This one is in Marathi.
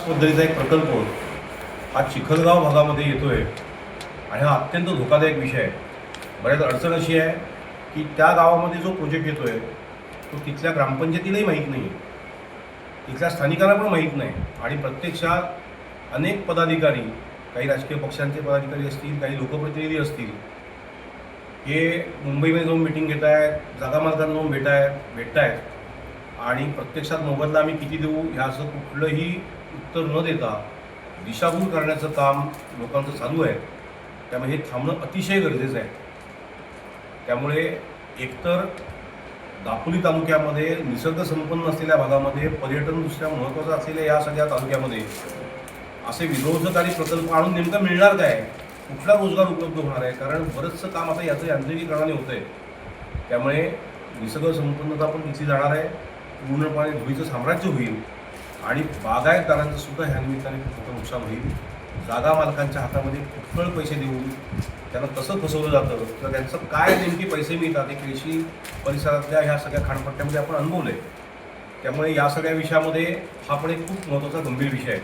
पद्धतीचा एक प्रकल्प हा चिखलगाव भागामध्ये येतोय आणि हा अत्यंत धोकादायक विषय आहे. बऱ्याच अडचण अशी आहे की त्या गावामध्ये जो प्रोजेक्ट येतोय तो तिथल्या ग्रामपंचायतीलाही माहीत नाही आहे, तिथल्या स्थानिकांना पण माहीत नाही आणि प्रत्यक्षात अनेक पदाधिकारी, काही राजकीय पक्षांचे पदाधिकारी असतील, काही लोकप्रतिनिधी असतील, हे मुंबईमध्ये जाऊन मिटिंग घेत आहेत, जागा मालकांना जाऊन भेटत आहेत आणि प्रत्यक्षात मोबदला आम्ही किती देऊ ह्या असं कुठलंही उत्तर न देता दिशाभूल करण्याचं काम लोकांचं चालू आहे. त्यामुळे हे थांबणं अतिशय गरजेचं आहे. त्यामुळे एकतर दापोली तालुक्यामध्ये निसर्ग संपन्न असलेल्या भागामध्ये पर्यटनदृष्ट्या महत्त्वाचं असलेल्या या सगळ्या तालुक्यामध्ये असे विध्वंसकारी प्रकल्प आणून नेमकं मिळणार काय, कुठला रोजगार उपलब्ध होणार आहे? कारण बरंचसं काम आता याचं यांत्रिकीकरणाने होतं आहे. त्यामुळे निसर्ग संपन्नता पण तिथली जाणार आहे, पूर्णपणे धुळीचं साम्राज्य होईल आणि बागायतदारांचं सुद्धा ह्या निमित्ताने खूप मोठं नुकसान होईल. जागा मालकांच्या हातामध्ये पुष्कळ पैसे देऊन त्यांना कसं फसवलं जातं किंवा त्यांचं काय नेमके पैसे मिळतात हे केळशी परिसरातल्या ह्या सगळ्या खाणपट्ट्यामध्ये आपण अनुभवलं आहे. त्यामुळे या सगळ्या विषयामध्ये हा पण एक खूप महत्त्वाचा गंभीर विषय आहे.